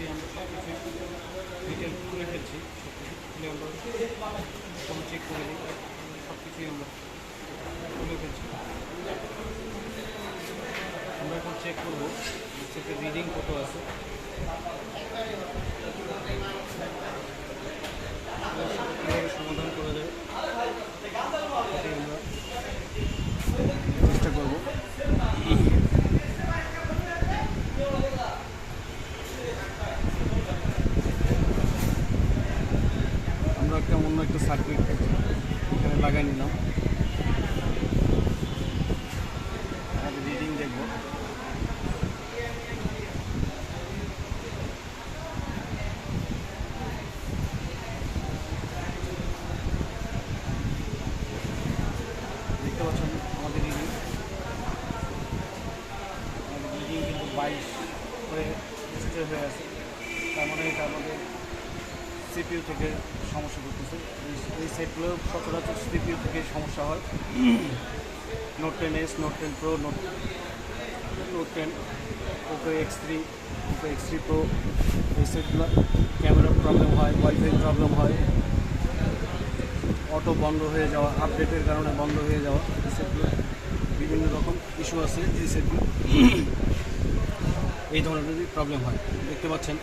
মোটামুটি আমরা সব কিছু ডিটেল খুলে ফেলছি, সব কিছু খুলে আমরা কোনো চেক করে নিই, সব কিছুই আমরা খুলে ফেলছি। আমরা এখন চেক করবো সেটা রিডিং কত আছে। কীভাবে সমাধান করা যায় আমরা চেষ্টা করবো। আমরা অন্য একটা সার্কিট এখানে লাগাই নিলাম, রিডিং দেখবো। দেখতে পাচ্ছেন আমাদের রিডিং কিন্তু 22 হয়ে স্টে হয়ে আছে। তার মানে এটা আমাদের সিপিইউ থেকে সমস্যা করতেছে। এই সেটগুলো সচরাচর সিপিইউ থেকে সমস্যা হয়। Note 10s, note 10 pro, note 10, Oppo X3, Oppo X3 pro, এই সেটগুলো ক্যামেরার প্রবলেম হয়, ওয়াইফাই প্রবলেম হয়, অটো বন্ধ হয়ে যাওয়া, আপডেটের কারণে বন্ধ হয়ে যাওয়া, এই সেটগুলো বিভিন্ন রকম ইস্যু আছে। এই সেটগুলো এই ধরনেরই প্রবলেম হয়। দেখতে পাচ্ছেন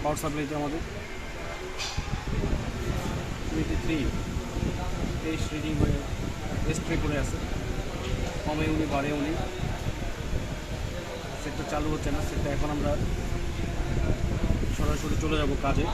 পাওয়ার সাপ্লাইতে আমাদের 23 রিডিং হয়ে S3 করে আছে, কমে উনি বাড়ে উনি। সেটটা চালু হচ্ছে না। সেটটা এখন আমরা সরাসরি চলে যাব কাজে।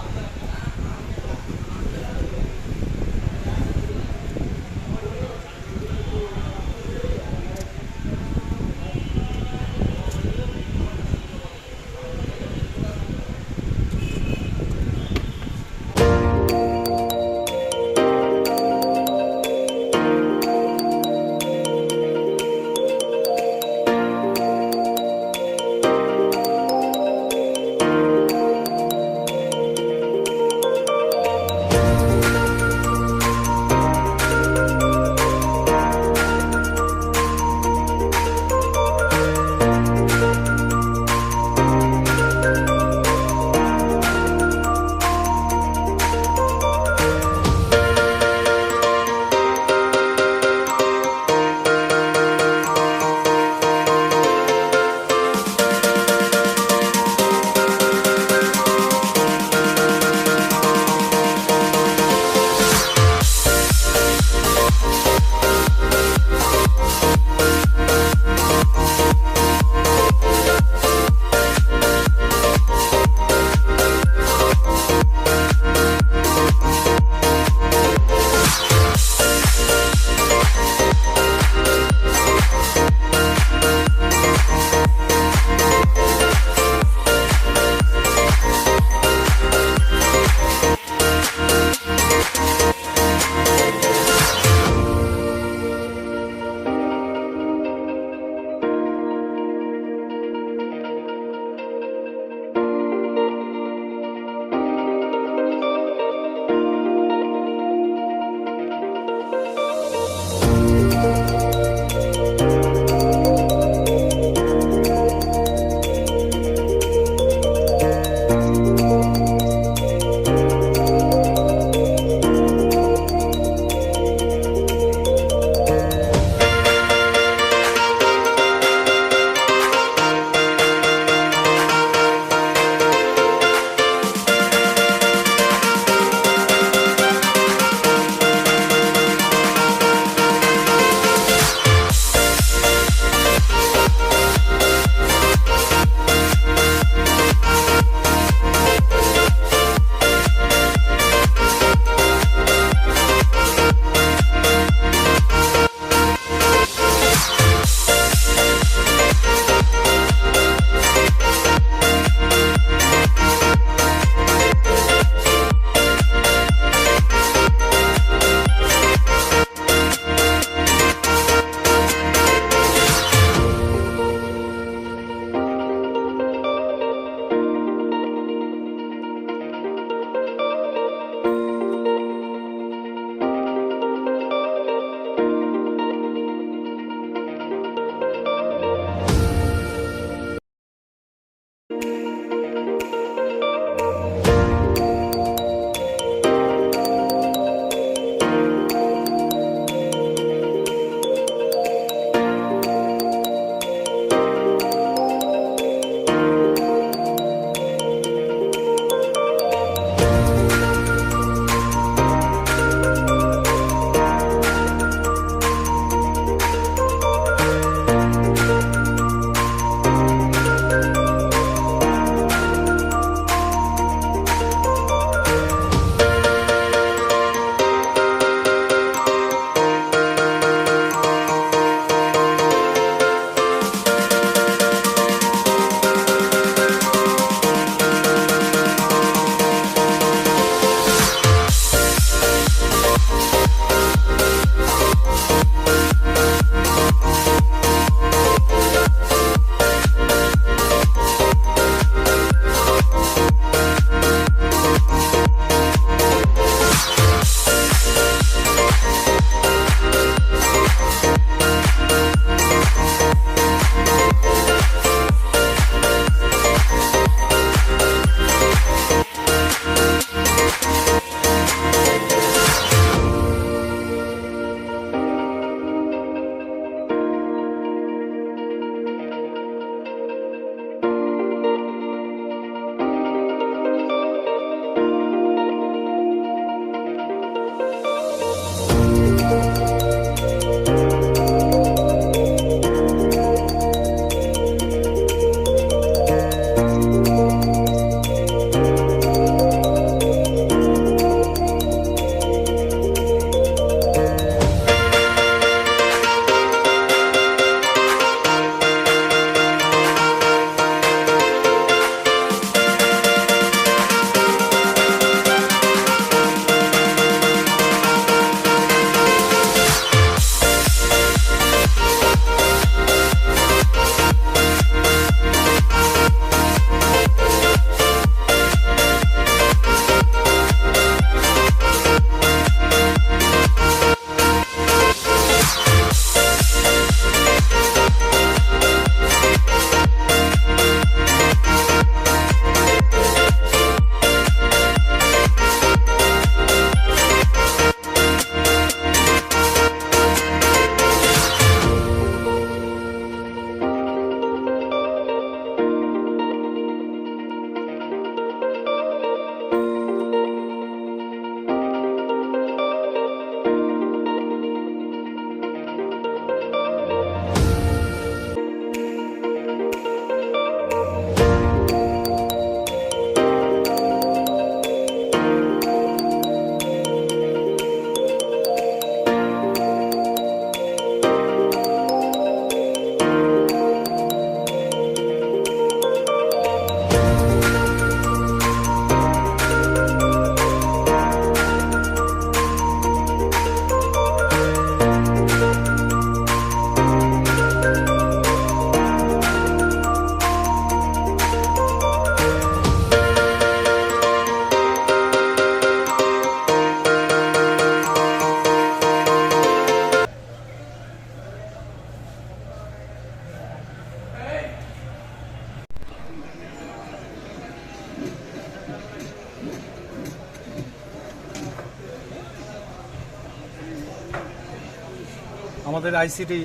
আমাদের আইসিটি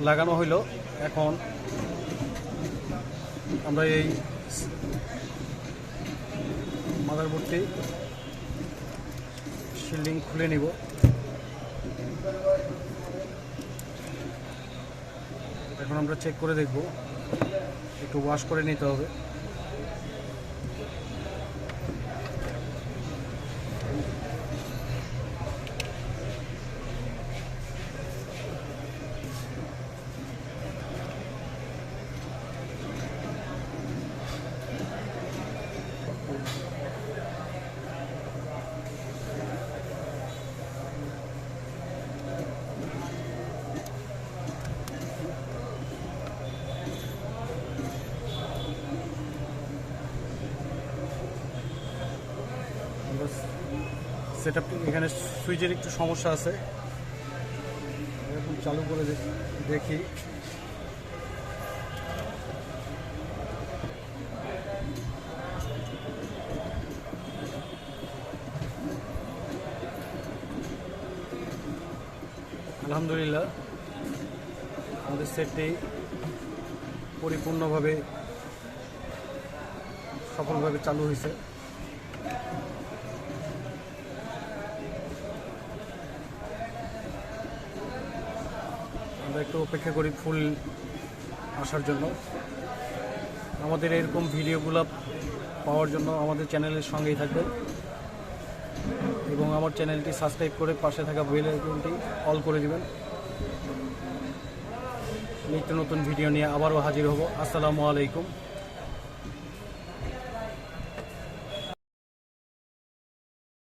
লাগানো হইলো। এখন আমরা এই মাদারবোর্ডটি শিল্ডিং খুলে নিব। এখন আমরা চেক করে দেখব, একটু ওয়াশ করে নিতে হবে। সেটআপটি এখানে সুইচের একটু সমস্যা আছে, এখন চালু করে দেখি। আলহামদুলিল্লাহ আমাদের সেটটি পরিপূর্ণভাবে সফলভাবে চালু হয়েছে। আমরা একটু অপেক্ষা করি ফুল আসার জন্য। আমাদের এরকম ভিডিওগুলো পাওয়ার জন্য আমাদের চ্যানেলের সঙ্গেই থাকবেন এবং আমার চ্যানেলটি সাবস্ক্রাইব করে পাশে থাকা বেল আইকনটি অল করে দিবেন। নিত্য নতুন ভিডিও নিয়ে আবারও হাজির হব। আসসালামু আলাইকুম।